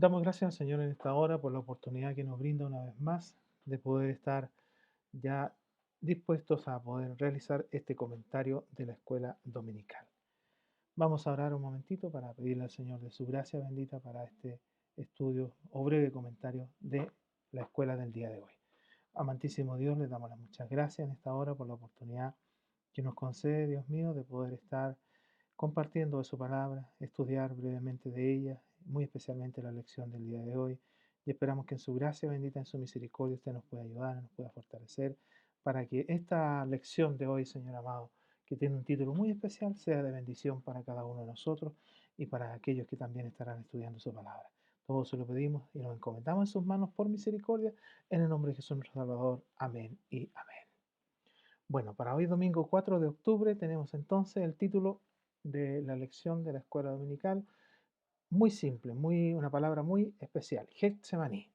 Damos gracias al Señor en esta hora por la oportunidad que nos brinda una vez más de poder estar ya dispuestos a poder realizar este comentario de la escuela dominical. Vamos a orar un momentito para pedirle al Señor de su gracia bendita para este estudio o breve comentario de la escuela del día de hoy. Amantísimo Dios, le damos las muchas gracias en esta hora por la oportunidad que nos concede, Dios mío, de poder estar compartiendo de su palabra, estudiar brevemente de ella, muy especialmente la lección del día de hoy. Y esperamos que en su gracia bendita, en su misericordia, usted nos pueda ayudar, nos pueda fortalecer, para que esta lección de hoy, Señor amado, que tiene un título muy especial, sea de bendición para cada uno de nosotros y para aquellos que también estarán estudiando su palabra. Todo se lo pedimos y nos encomendamos en sus manos por misericordia, en el nombre de Jesús nuestro Salvador. Amén y amén. Bueno, para hoy domingo 4 de octubre tenemos entonces el título de la lección de la escuela dominical, muy simple, una palabra muy especial, Getsemaní.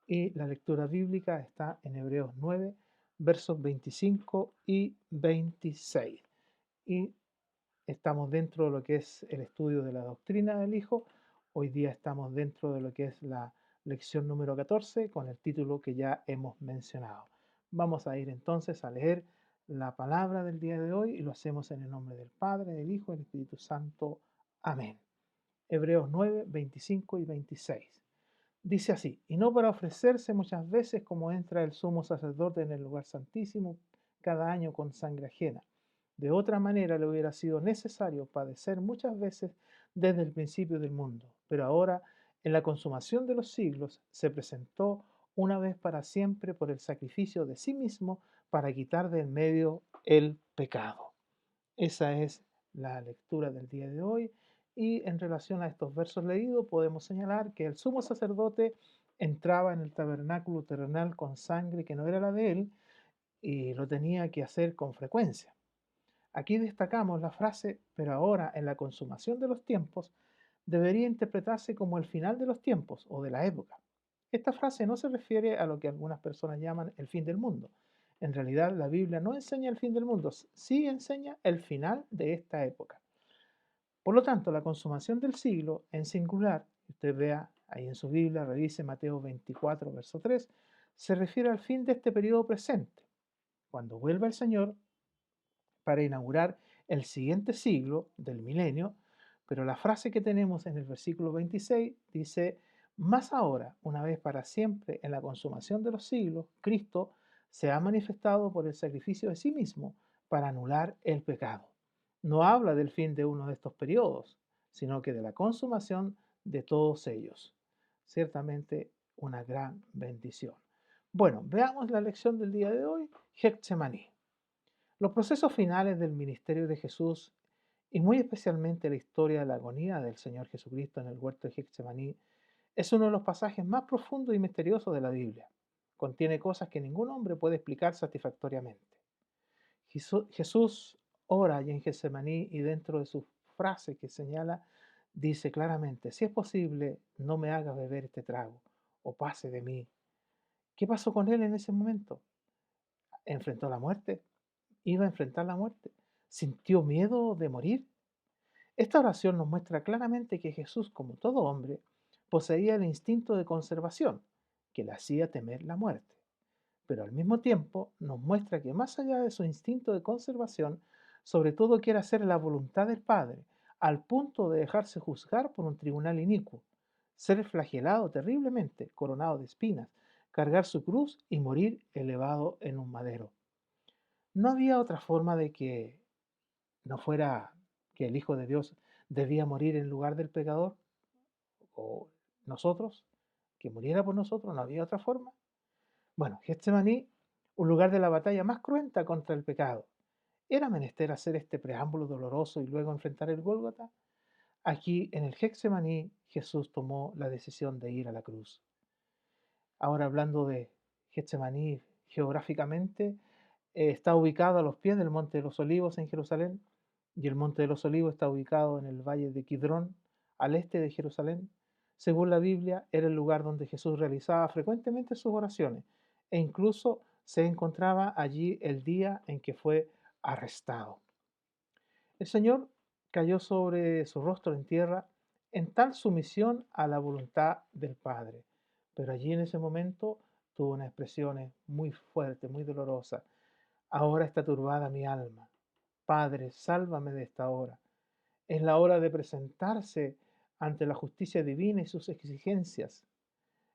Y la lectura bíblica está en Hebreos 9, versos 25 y 26. Y estamos dentro de lo que es el estudio de la doctrina del Hijo. Hoy día estamos dentro de lo que es la lección número 14 con el título que ya hemos mencionado. Vamos a ir entonces a leer la palabra del día de hoy y lo hacemos en el nombre del Padre, del Hijo y del Espíritu Santo. Amén. Hebreos 9, 25 y 26. Dice así: y no para ofrecerse muchas veces como entra el sumo sacerdote en el lugar santísimo cada año con sangre ajena. De otra manera le hubiera sido necesario padecer muchas veces desde el principio del mundo. Pero ahora, en la consumación de los siglos, se presentó una vez para siempre por el sacrificio de sí mismo para quitar del medio el pecado. Esa es la lectura del día de hoy. Y en relación a estos versos leídos, podemos señalar que el sumo sacerdote entraba en el tabernáculo terrenal con sangre que no era la de él y lo tenía que hacer con frecuencia. Aquí destacamos la frase, pero ahora en la consumación de los tiempos, debería interpretarse como el final de los tiempos o de la época. Esta frase no se refiere a lo que algunas personas llaman el fin del mundo. En realidad la Biblia no enseña el fin del mundo, sí enseña el final de esta época. Por lo tanto, la consumación del siglo en singular, usted vea ahí en su Biblia, revise Mateo 24, verso 3, se refiere al fin de este periodo presente, cuando vuelva el Señor para inaugurar el siguiente siglo del milenio, pero la frase que tenemos en el versículo 26 dice: más ahora, una vez para siempre, en la consumación de los siglos, Cristo se ha manifestado por el sacrificio de sí mismo para anular el pecado. No habla del fin de uno de estos periodos, sino que de la consumación de todos ellos. Ciertamente una gran bendición. Bueno, veamos la lección del día de hoy, Getsemaní. Los procesos finales del ministerio de Jesús y muy especialmente la historia de la agonía del Señor Jesucristo en el huerto de Getsemaní es uno de los pasajes más profundos y misteriosos de la Biblia. Contiene cosas que ningún hombre puede explicar satisfactoriamente. Jesús ora allí en Getsemaní y dentro de su frase que señala, dice claramente: si es posible, no me hagas beber este trago o pase de mí. ¿Qué pasó con él en ese momento? ¿Enfrentó la muerte? ¿Iba a enfrentar la muerte? ¿Sintió miedo de morir? Esta oración nos muestra claramente que Jesús, como todo hombre, poseía el instinto de conservación, que le hacía temer la muerte. Pero al mismo tiempo nos muestra que más allá de su instinto de conservación, sobre todo quiere hacer la voluntad del Padre, al punto de dejarse juzgar por un tribunal inicuo, ser flagelado terriblemente, coronado de espinas, cargar su cruz y morir elevado en un madero. No había otra forma de que no fuera que el Hijo de Dios debía morir en lugar del pecador o nosotros, que muriera por nosotros, no había otra forma. Bueno, Getsemaní, un lugar de la batalla más cruenta contra el pecado. ¿Era menester hacer este preámbulo doloroso y luego enfrentar el Gólgota? Aquí en el Getsemaní Jesús tomó la decisión de ir a la cruz. Ahora hablando de Getsemaní geográficamente, está ubicado a los pies del Monte de los Olivos en Jerusalén, y el Monte de los Olivos está ubicado en el valle de Kidrón, al este de Jerusalén. Según la Biblia, era el lugar donde Jesús realizaba frecuentemente sus oraciones e incluso se encontraba allí el día en que fue arrestado. El Señor cayó sobre su rostro en tierra en tal sumisión a la voluntad del Padre. Pero allí en ese momento tuvo unas expresiones muy fuertes, muy dolorosas. Ahora está turbada mi alma. Padre, sálvame de esta hora. Es la hora de presentarse ante la justicia divina y sus exigencias.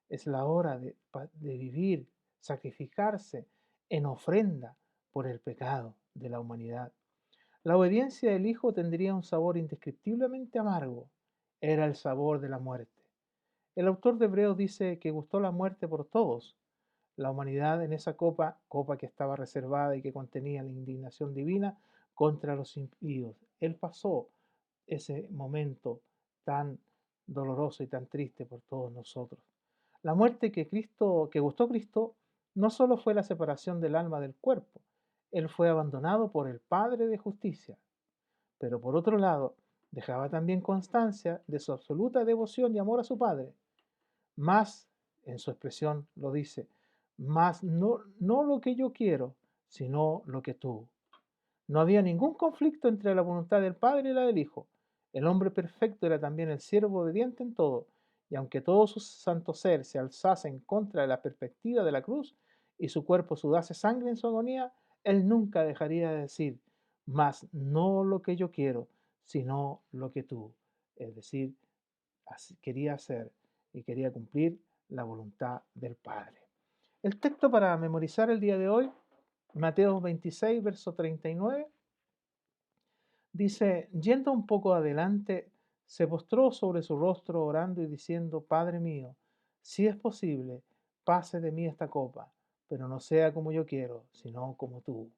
Es la hora de vivir, sacrificarse en ofrenda por el pecado de la humanidad. La obediencia del Hijo tendría un sabor indescriptiblemente amargo. Era el sabor de la muerte. El autor de Hebreos dice que gustó la muerte por todos. La humanidad en esa copa que estaba reservada y que contenía la indignación divina contra los impíos. Él pasó ese momento tan doloroso y tan triste por todos nosotros. La muerte que gustó Cristo no solo fue la separación del alma del cuerpo, él fue abandonado por el Padre de justicia, pero por otro lado, dejaba también constancia de su absoluta devoción y amor a su Padre. Más, en su expresión lo dice, más no lo que yo quiero, sino lo que tú. No había ningún conflicto entre la voluntad del Padre y la del Hijo. El hombre perfecto era también el siervo obediente en todo, y aunque todo su santo ser se alzase en contra de la perspectiva de la cruz y su cuerpo sudase sangre en su agonía, él nunca dejaría de decir, mas no lo que yo quiero, sino lo que tú. Es decir, quería hacer y quería cumplir la voluntad del Padre. El texto para memorizar el día de hoy, Mateo 26, verso 39, dice, yendo un poco adelante, se postró sobre su rostro orando y diciendo, Padre mío, si es posible, pase de mí esta copa, pero no sea como yo quiero, sino como tú.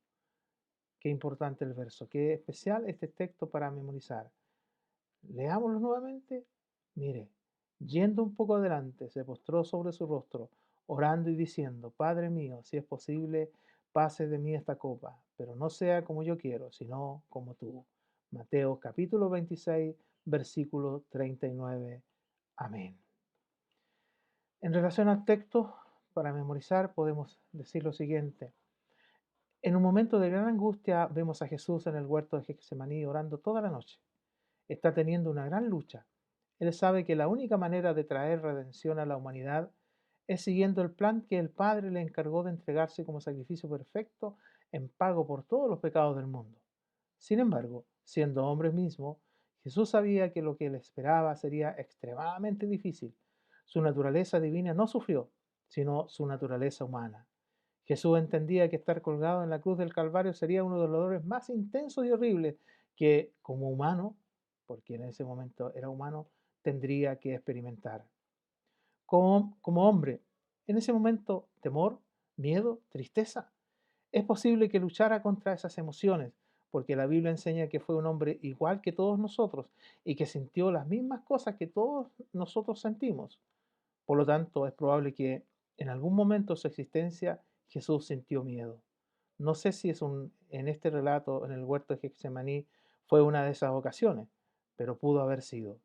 Qué importante el verso, qué especial este texto para memorizar. Leámoslo nuevamente. Mire, yendo un poco adelante, se postró sobre su rostro, orando y diciendo, Padre mío, si es posible, pase de mí esta copa, pero no sea como yo quiero, sino como tú. Mateo capítulo 26, versículo 39. Amén. En relación al texto, para memorizar, podemos decir lo siguiente. En un momento de gran angustia, vemos a Jesús en el huerto de Getsemaní orando toda la noche. Está teniendo una gran lucha. Él sabe que la única manera de traer redención a la humanidad es siguiendo el plan que el Padre le encargó de entregarse como sacrificio perfecto en pago por todos los pecados del mundo. Sin embargo, siendo hombre mismo, Jesús sabía que lo que le esperaba sería extremadamente difícil. Su naturaleza divina no sufrió, sino su naturaleza humana. Jesús entendía que estar colgado en la cruz del Calvario sería uno de los dolores más intensos y horribles que, como humano, porque en ese momento era humano, tendría que experimentar. Como hombre, en ese momento, temor, miedo, tristeza, es posible que luchara contra esas emociones, porque la Biblia enseña que fue un hombre igual que todos nosotros y que sintió las mismas cosas que todos nosotros sentimos. Por lo tanto, es probable que en algún momento de su existencia Jesús sintió miedo. No sé si en este relato, en el huerto de Getsemaní, fue una de esas ocasiones, pero pudo haber sido.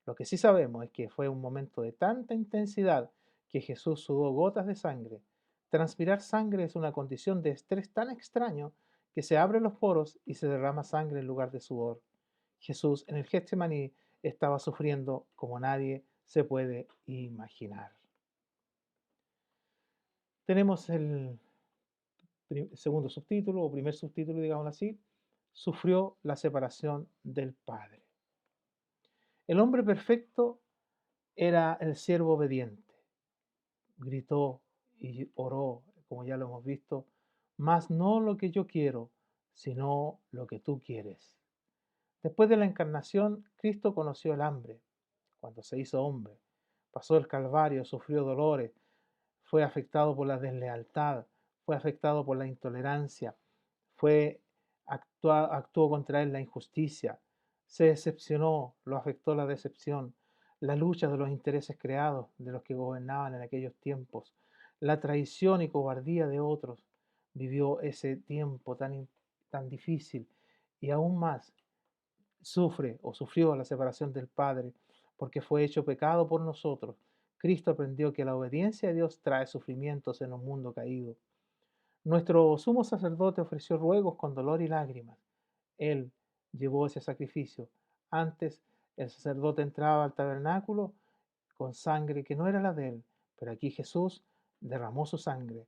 Lo que sí sabemos es que fue un momento de tanta intensidad que Jesús sudó gotas de sangre. Transpirar sangre es una condición de estrés tan extraño que se abren los poros y se derrama sangre en lugar de sudor. Jesús en el Getsemaní estaba sufriendo como nadie se puede imaginar. Tenemos el segundo subtítulo o primer subtítulo, digámoslo así, sufrió la separación del Padre. El hombre perfecto era el siervo obediente. Gritó y oró, como ya lo hemos visto, mas no lo que yo quiero, sino lo que tú quieres. Después de la encarnación, Cristo conoció el hambre, cuando se hizo hombre. Pasó el Calvario, sufrió dolores, fue afectado por la deslealtad, fue afectado por la intolerancia, actuó contra él la injusticia, se decepcionó, lo afectó la decepción, la lucha de los intereses creados de los que gobernaban en aquellos tiempos, la traición y cobardía de otros, vivió ese tiempo tan difícil y aún más sufre o sufrió la separación del Padre porque fue hecho pecado por nosotros. Cristo aprendió que la obediencia a Dios trae sufrimientos en un mundo caído. Nuestro sumo sacerdote ofreció ruegos con dolor y lágrimas. Él llevó ese sacrificio. Antes El sacerdote entraba al tabernáculo con sangre que no era la de él, pero aquí Jesús derramó su sangre,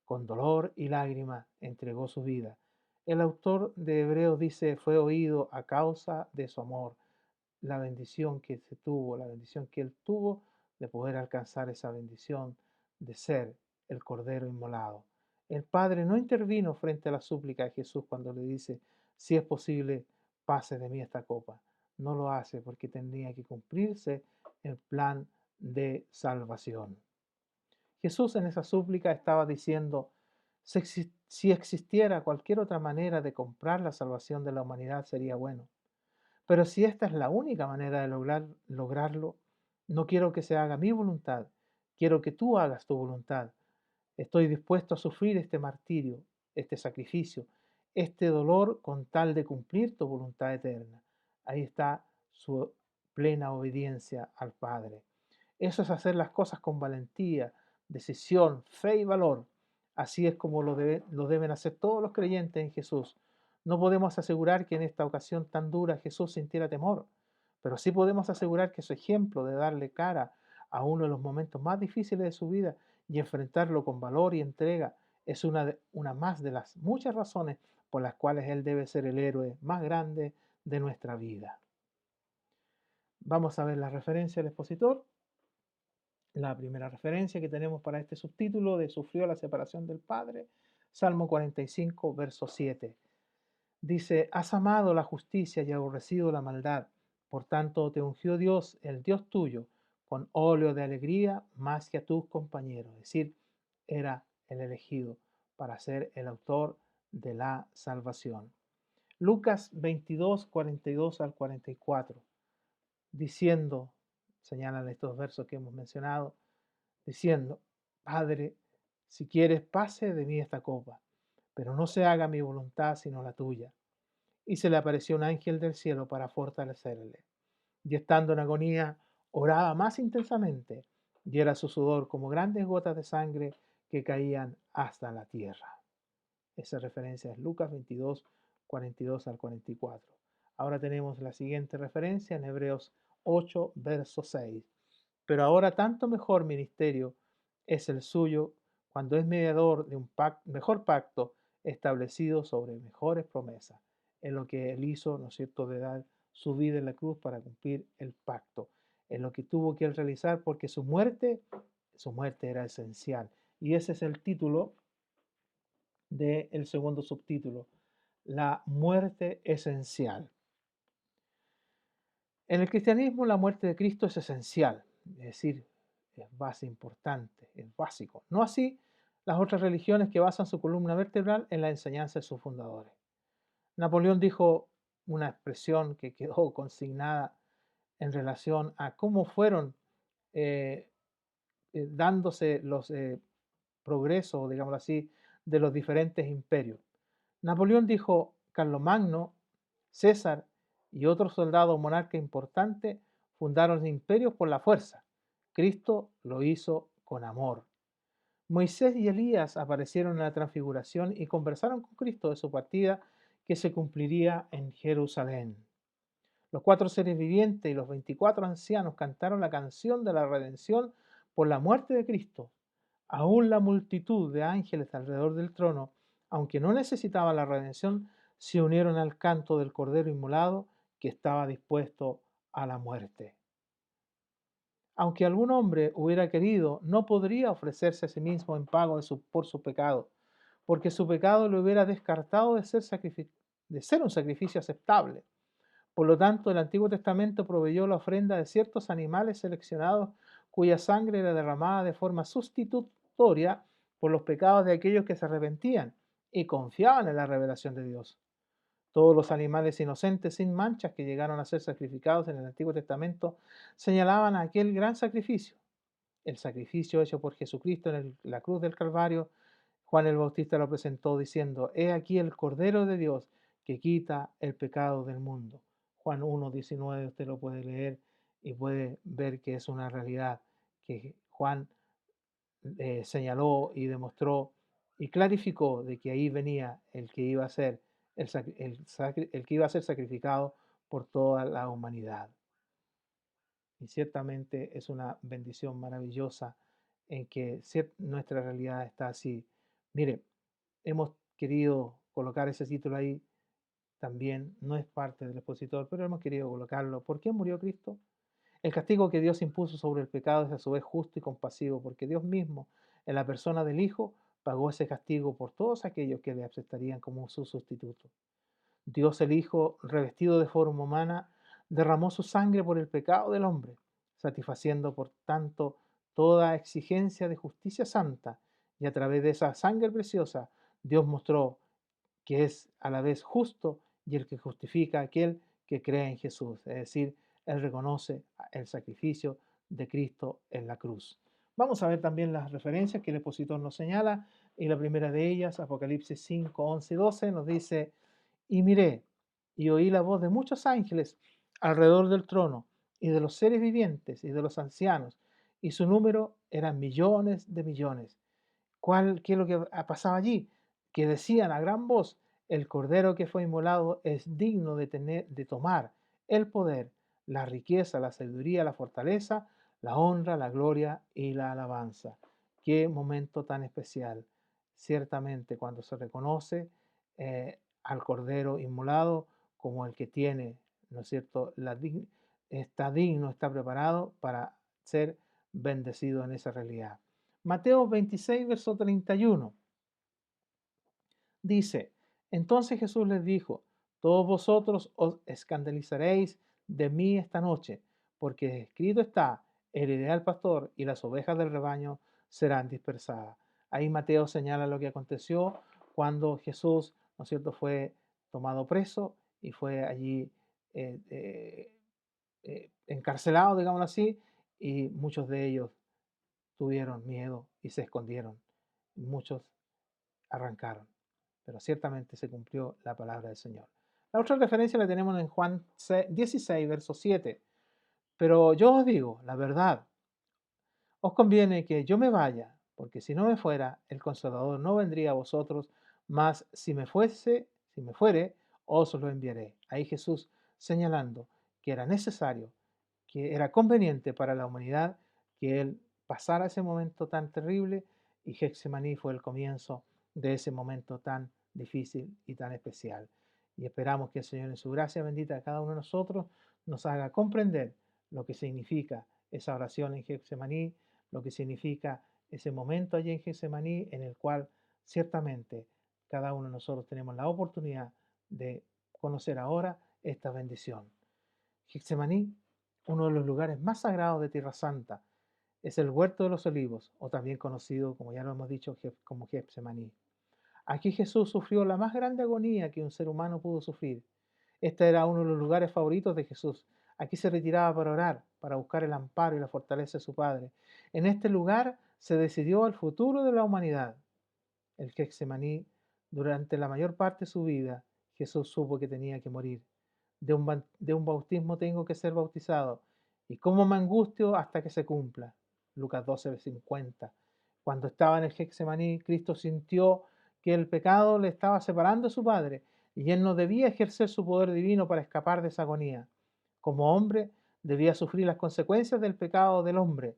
con dolor y lágrimas entregó su vida. El autor de Hebreos dice, fue oído a causa de su amor, la bendición que se tuvo, la bendición que él tuvo de poder alcanzar esa bendición de ser el Cordero inmolado. El Padre no intervino frente a la súplica de Jesús cuando le dice, si es posible, pase de mí esta copa. No lo hace porque tenía que cumplirse el plan de salvación. Jesús en esa súplica estaba diciendo, si existiera cualquier otra manera de comprar la salvación de la humanidad sería bueno. Pero si esta es la única manera de lograrlo, no quiero que se haga mi voluntad, quiero que tú hagas tu voluntad. Estoy dispuesto a sufrir este martirio, este sacrificio, este dolor con tal de cumplir tu voluntad eterna. Ahí está su plena obediencia al Padre. Eso es hacer las cosas con valentía, decisión, fe y valor. Así es como lo deben hacer todos los creyentes en Jesús. No podemos asegurar que en esta ocasión tan dura Jesús sintiera temor, pero sí podemos asegurar que su ejemplo de darle cara a uno de los momentos más difíciles de su vida y enfrentarlo con valor y entrega es una más de las muchas razones por las cuales Él debe ser el héroe más grande de nuestra vida. Vamos a ver la referencia del expositor. La primera referencia que tenemos para este subtítulo de Sufrió la separación del Padre, Salmo 45, verso 7. Dice, has amado la justicia y aborrecido la maldad, por tanto te ungió Dios, el Dios tuyo, con óleo de alegría más que a tus compañeros. Es decir, era el elegido para ser el autor de la salvación. Lucas 22, 42 al 44, diciendo, señalan estos versos que hemos mencionado, diciendo, Padre, si quieres, pase de mí esta copa, pero no se haga mi voluntad sino la tuya. Y se le apareció un ángel del cielo para fortalecerle. Y estando en agonía, oraba más intensamente, y era su sudor como grandes gotas de sangre que caían hasta la tierra. Esa referencia es Lucas 22, 42 al 44. Ahora tenemos la siguiente referencia en Hebreos 8, verso 6. Pero ahora tanto mejor ministerio es el suyo cuando es mediador de un mejor pacto establecido sobre mejores promesas. En lo que él hizo, ¿no es cierto?, de dar su vida en la cruz para cumplir el pacto. En lo que tuvo que él realizar porque su muerte era esencial. Y ese es el título del segundo subtítulo, la muerte esencial. En el cristianismo la muerte de Cristo es esencial, es decir, es base importante, es básico. No así las otras religiones que basan su columna vertebral en la enseñanza de sus fundadores. Napoleón dijo una expresión que quedó consignada en relación a cómo fueron eh, dándose los progresos, digámoslo así, de los diferentes imperios. Napoleón dijo, Carlomagno, César y otros soldados monarcas importantes fundaron imperios por la fuerza. Cristo lo hizo con amor. Moisés y Elías aparecieron en la transfiguración y conversaron con Cristo de su partida que se cumpliría en Jerusalén. Los 4 seres vivientes y los 24 ancianos cantaron la canción de la redención por la muerte de Cristo. Aún la multitud de ángeles alrededor del trono, aunque no necesitaban la redención, se unieron al canto del Cordero inmolado que estaba dispuesto a la muerte. Aunque algún hombre hubiera querido, no podría ofrecerse a sí mismo en pago por su pecado, porque su pecado le hubiera descartado de ser un sacrificio aceptable. Por lo tanto, el Antiguo Testamento proveyó la ofrenda de ciertos animales seleccionados cuya sangre era derramada de forma sustitutoria por los pecados de aquellos que se arrepentían y confiaban en la revelación de Dios. Todos los animales inocentes sin manchas que llegaron a ser sacrificados en el Antiguo Testamento señalaban a aquel gran sacrificio, el sacrificio hecho por Jesucristo en la cruz del Calvario. Juan el Bautista lo presentó diciendo, he aquí el Cordero de Dios que quita el pecado del mundo. Juan 1:19 usted lo puede leer y puede ver que es una realidad que Juan señaló y demostró y clarificó de que ahí venía el que iba a ser el que iba a ser sacrificado por toda la humanidad. y ciertamente es una bendición maravillosa en que nuestra realidad está así. Mire, hemos querido colocar ese título ahí también, no es parte del expositor, pero hemos querido colocarlo. ¿Por qué murió Cristo? El castigo que Dios impuso sobre el pecado es a su vez justo y compasivo, porque Dios mismo, en la persona del Hijo, pagó ese castigo por todos aquellos que le aceptarían como su sustituto. Dios el Hijo, revestido de forma humana, derramó su sangre por el pecado del hombre, satisfaciendo por tanto toda exigencia de justicia santa, y a través de esa sangre preciosa, Dios mostró que es a la vez justo y el que justifica a aquel que cree en Jesús. Es decir, él reconoce el sacrificio de Cristo en la cruz. Vamos a ver también las referencias que el expositor nos señala, y la primera de ellas, Apocalipsis 5, 11 y 12, nos dice: y miré y oí la voz de muchos ángeles alrededor del trono, y de los seres vivientes y de los ancianos, y su número eran millones de millones. ¿Qué es lo que pasaba allí? Que decían a gran voz: el cordero que fue inmolado es digno de tomar el poder, la riqueza, la sabiduría, la fortaleza, la honra, la gloria y la alabanza. Qué momento tan especial. Ciertamente, cuando se reconoce al cordero inmolado como el que tiene, ¿no es cierto?, está digno, está preparado para ser bendecido en esa realidad. Mateo 26, verso 31 dice: entonces Jesús les dijo: todos vosotros os escandalizaréis de mí esta noche, porque escrito está: heriré al pastor y las ovejas del rebaño serán dispersadas. Ahí Mateo señala lo que aconteció cuando Jesús, ¿no es cierto?, fue tomado preso y fue allí eh, eh, encarcelado, digámoslo así, y muchos de ellos tuvieron miedo y se escondieron. Muchos arrancaron, pero ciertamente se cumplió la palabra del Señor. La otra referencia la tenemos en Juan 16, verso 7. Pero yo os digo la verdad, os conviene que yo me vaya, porque si no me fuera, el Consolador no vendría a vosotros, mas si me fuere, os lo enviaré. Ahí Jesús señalando que era necesario, que era conveniente para la humanidad que Él pasara ese momento tan terrible, y Getsemaní fue el comienzo de ese momento tan difícil y tan especial. Y esperamos que el Señor en su gracia bendita a cada uno de nosotros nos haga comprender lo que significa esa oración en Getsemaní, lo que significa ese momento allí en Getsemaní, en el cual ciertamente cada uno de nosotros tenemos la oportunidad de conocer ahora esta bendición. Getsemaní, uno de los lugares más sagrados de Tierra Santa, es el Huerto de los Olivos, o también conocido, como ya lo hemos dicho, como Getsemaní. Aquí Jesús sufrió la más grande agonía que un ser humano pudo sufrir. Este era uno de los lugares favoritos de Jesús. Aquí se retiraba para orar, para buscar el amparo y la fortaleza de su Padre. En este lugar se decidió el futuro de la humanidad. El Getsemaní, durante la mayor parte de su vida, Jesús supo que tenía que morir. De un bautismo tengo que ser bautizado, y cómo me angustio hasta que se cumpla. Lucas 12:50. Cuando estaba en el Getsemaní, Cristo sintió que el pecado le estaba separando de su Padre, y él no debía ejercer su poder divino para escapar de esa agonía. Como hombre, debía sufrir las consecuencias del pecado del hombre.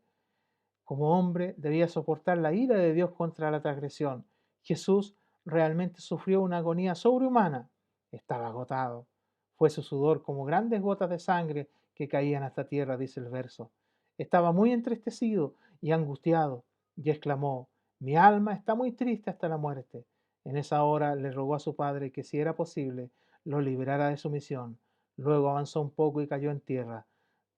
Como hombre, debía soportar la ira de Dios contra la transgresión. Jesús realmente sufrió una agonía sobrehumana. Estaba agotado. Fue su sudor como grandes gotas de sangre que caían hasta tierra, dice el verso. Estaba muy entristecido y angustiado, y exclamó: mi alma está muy triste hasta la muerte. En esa hora le rogó a su padre que, si era posible, lo liberara de su misión. Luego avanzó un poco y cayó en tierra.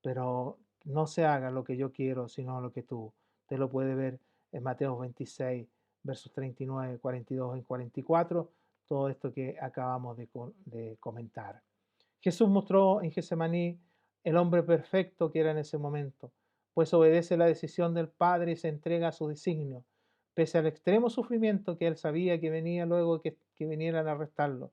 Pero no se haga lo que yo quiero, sino lo que tú. Usted lo puede ver en Mateo 26, versos 39, 42 y 44, todo esto que acabamos de comentar. Jesús mostró en Getsemaní el hombre perfecto que era en ese momento, pues obedece la decisión del Padre y se entrega a su designio, pese al extremo sufrimiento que él sabía que venía luego que vinieran a arrestarlo.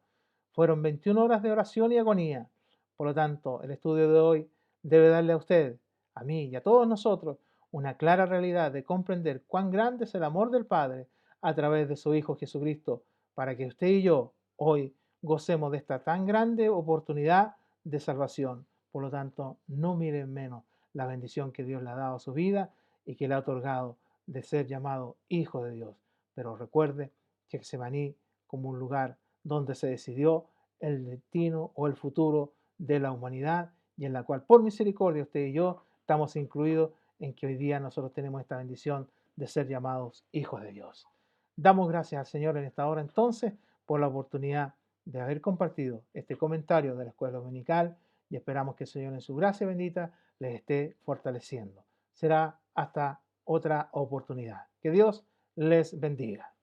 Fueron 21 horas de oración y agonía. Por lo tanto, el estudio de hoy debe darle a usted, a mí y a todos nosotros una clara realidad de comprender cuán grande es el amor del Padre a través de su Hijo Jesucristo, para que usted y yo hoy gocemos de esta tan grande oportunidad de salvación. Por lo tanto, no miren menos la bendición que Dios le ha dado a su vida y que le ha otorgado de ser llamado hijo de Dios. Pero recuerde que Getsemaní como un lugar donde se decidió el destino o el futuro de la humanidad y en la cual por misericordia usted y yo estamos incluidos en que hoy día nosotros tenemos esta bendición de ser llamados hijos de Dios. Damos gracias al Señor en esta hora entonces por la oportunidad de haber compartido este comentario de la escuela dominical y esperamos que el Señor en su gracia bendita les esté fortaleciendo. Será hasta otra oportunidad. Que Dios les bendiga.